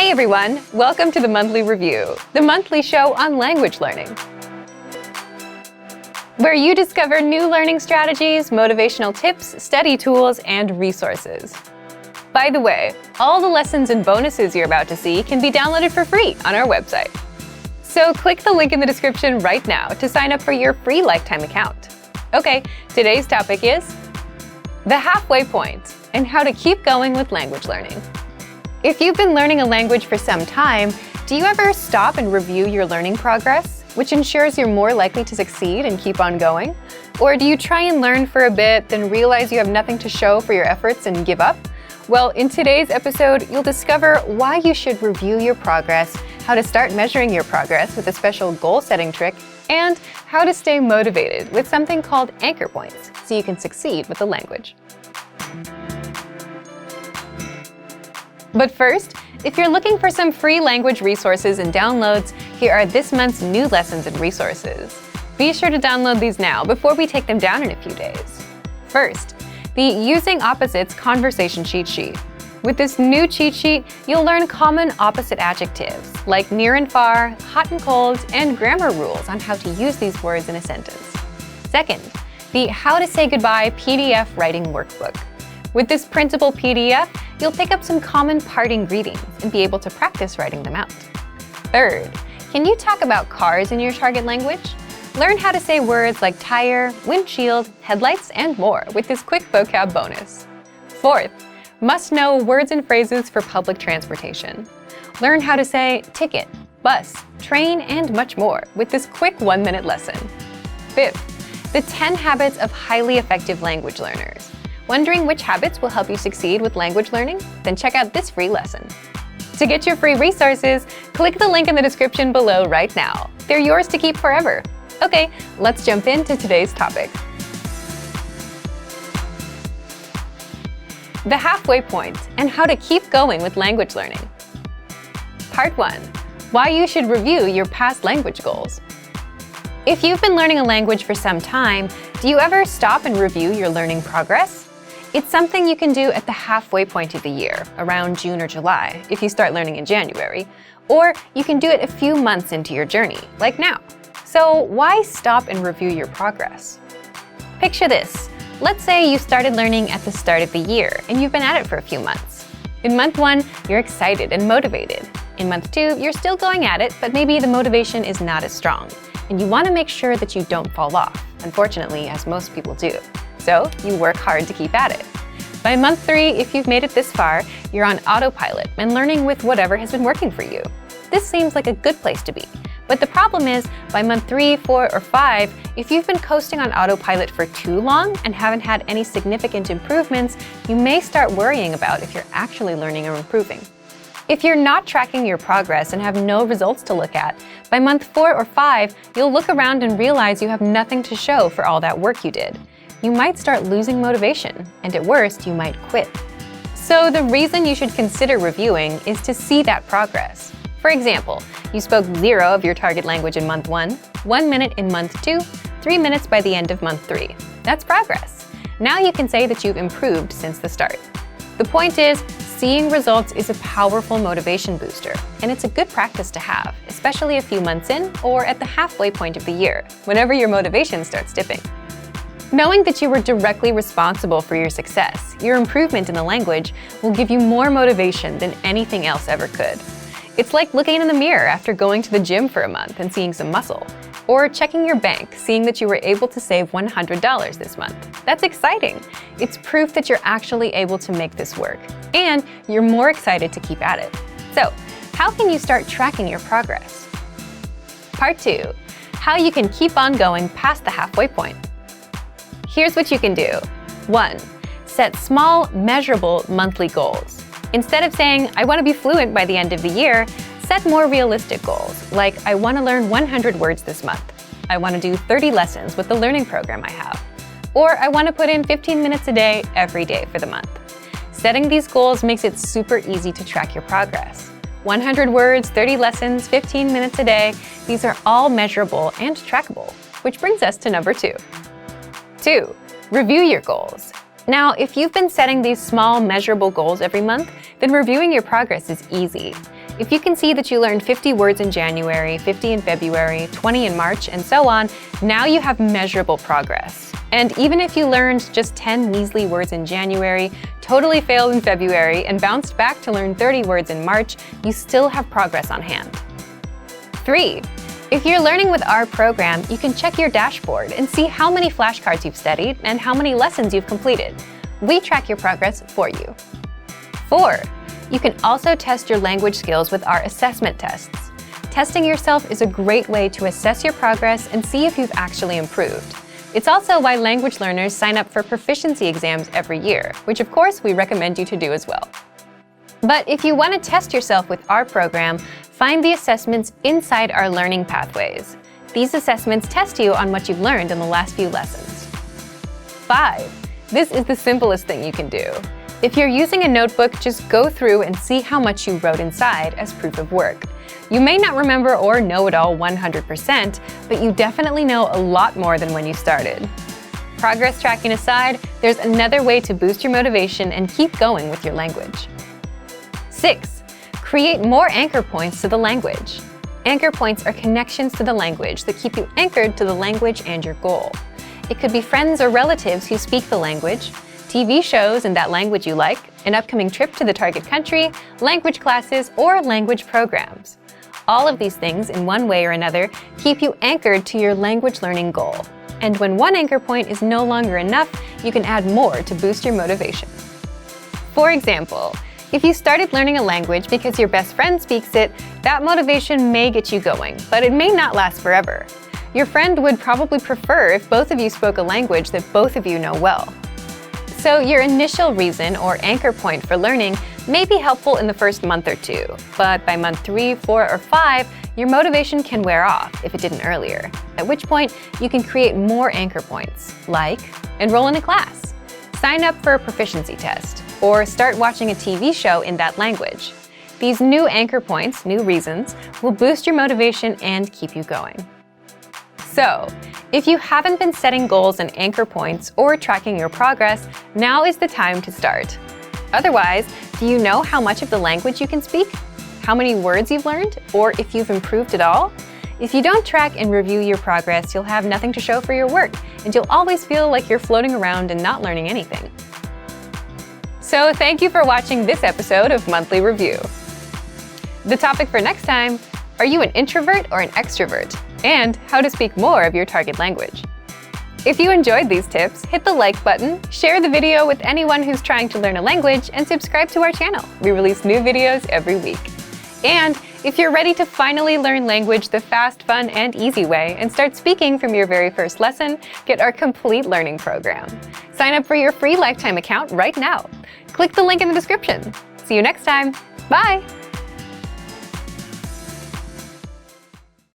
Hey everyone, welcome to the Monthly Review, the monthly show on language learning, where you discover new learning strategies, motivational tips, study tools, and resources. By the way, all the lessons and bonuses you're about to see can be downloaded for free on our website. So click the link in the description right now to sign up for your free lifetime account. Okay, today's topic is the halfway point and how to keep going with language learning. If you've been learning a language for some time, do you ever stop and review your learning progress, which ensures you're more likely to succeed and keep on going? Or do you try and learn for a bit, then realize you have nothing to show for your efforts and give up? Well, in today's episode, you'll discover why you should review your progress, how to start measuring your progress with a special goal-setting trick, and how to stay motivated with something called anchor points so you can succeed with the language. But first, if you're looking for some free language resources and downloads, here are this month's new lessons and resources. Be sure to download these now before we take them down in a few days. First, the Using Opposites Conversation Cheat Sheet. With this new cheat sheet, you'll learn common opposite adjectives like near and far, hot and cold, and grammar rules on how to use these words in a sentence. Second, the How to Say Goodbye PDF Writing Workbook. With this printable PDF, you'll pick up some common parting greetings and be able to practice writing them out. Third, can you talk about cars in your target language? Learn how to say words like tire, windshield, headlights, and more with this quick vocab bonus. Fourth, must know words and phrases for public transportation. Learn how to say ticket, bus, train, and much more with this quick 1-minute lesson. Fifth, the 10 habits of highly effective language learners. Wondering which habits will help you succeed with language learning? Then check out this free lesson. To get your free resources, click the link in the description below right now. They're yours to keep forever. Okay, let's jump into today's topic. The halfway point and how to keep going with language learning. Part 1. Why you should review your past language goals. If you've been learning a language for some time, do you ever stop and review your learning progress? It's something you can do at the halfway point of the year, around June or July, if you start learning in January, or you can do it a few months into your journey, like now. So why stop and review your progress? Picture this. Let's say you started learning at the start of the year and you've been at it for a few months. In month 1, you're excited and motivated. In month 2, you're still going at it, but maybe the motivation is not as strong, and you want to make sure that you don't fall off, unfortunately, as most people do. So you work hard to keep at it. By month 3, if you've made it this far, you're on autopilot and learning with whatever has been working for you. This seems like a good place to be. But the problem is, by month 3, 4, or 5, if you've been coasting on autopilot for too long and haven't had any significant improvements, you may start worrying about if you're actually learning or improving. If you're not tracking your progress and have no results to look at, by month 4 or 5, you'll look around and realize you have nothing to show for all that work you did. You might start losing motivation, and at worst, you might quit. So the reason you should consider reviewing is to see that progress. For example, you spoke 0 of your target language in month 1, 1 minute in month 2, 3 minutes by the end of month 3. That's progress. Now you can say that you've improved since the start. The point is, seeing results is a powerful motivation booster, and it's a good practice to have, especially a few months in or at the halfway point of the year, whenever your motivation starts dipping. Knowing that you were directly responsible for your success, your improvement in the language will give you more motivation than anything else ever could. It's like looking in the mirror after going to the gym for a month and seeing some muscle, or checking your bank, seeing that you were able to save $100 this month. That's exciting. It's proof that you're actually able to make this work, and you're more excited to keep at it. So, how can you start tracking your progress? Part 2. How you can keep on going past the halfway point. Here's what you can do. 1. Set small, measurable monthly goals. Instead of saying, I want to be fluent by the end of the year, set more realistic goals, like I want to learn 100 words this month. I want to do 30 lessons with the learning program I have. Or I want to put in 15 minutes a day every day for the month. Setting these goals makes it super easy to track your progress. 100 words, 30 lessons, 15 minutes a day, these are all measurable and trackable, which brings us to number 2. 2. Review your goals. Now, if you've been setting these small, measurable goals every month, then reviewing your progress is easy. If you can see that you learned 50 words in January, 50 in February, 20 in March, and so on, now you have measurable progress. And even if you learned just 10 measly words in January, totally failed in February, and bounced back to learn 30 words in March, you still have progress on hand. 3. If you're learning with our program, you can check your dashboard and see how many flashcards you've studied and how many lessons you've completed. We track your progress for you. 4. You can also test your language skills with our assessment tests. Testing yourself is a great way to assess your progress and see if you've actually improved. It's also why language learners sign up for proficiency exams every year, which of course we recommend you to do as well. But if you want to test yourself with our program, find the assessments inside our learning pathways. These assessments test you on what you've learned in the last few lessons. 5. This is the simplest thing you can do. If you're using a notebook, just go through and see how much you wrote inside as proof of work. You may not remember or know it all 100%, but you definitely know a lot more than when you started. Progress tracking aside, there's another way to boost your motivation and keep going with your language. 6. Create more anchor points to the language. Anchor points are connections to the language that keep you anchored to the language and your goal. It could be friends or relatives who speak the language, TV shows in that language you like, an upcoming trip to the target country, language classes, or language programs. All of these things, in one way or another, keep you anchored to your language learning goal. And when one anchor point is no longer enough, you can add more to boost your motivation. For example, if you started learning a language because your best friend speaks it, that motivation may get you going, but it may not last forever. Your friend would probably prefer if both of you spoke a language that both of you know well. So your initial reason or anchor point for learning may be helpful in the first month or two, but by month 3, 4, or 5, your motivation can wear off if it didn't earlier, at which point you can create more anchor points, like enroll in a class, sign up for a proficiency test, or start watching a TV show in that language. These new anchor points, new reasons, will boost your motivation and keep you going. So, if you haven't been setting goals and anchor points or tracking your progress, now is the time to start. Otherwise, do you know how much of the language you can speak? How many words you've learned? Or if you've improved at all? If you don't track and review your progress, you'll have nothing to show for your work, and you'll always feel like you're floating around and not learning anything. So thank you for watching this episode of Monthly Review. The topic for next time: are you an introvert or an extrovert? And how to speak more of your target language. If you enjoyed these tips, hit the like button, share the video with anyone who's trying to learn a language, and subscribe to our channel. We release new videos every week. And if you're ready to finally learn language the fast, fun, and easy way and start speaking from your very first lesson, get our complete learning program. Sign up for your free lifetime account right now. Click the link in the description. See you next time. Bye!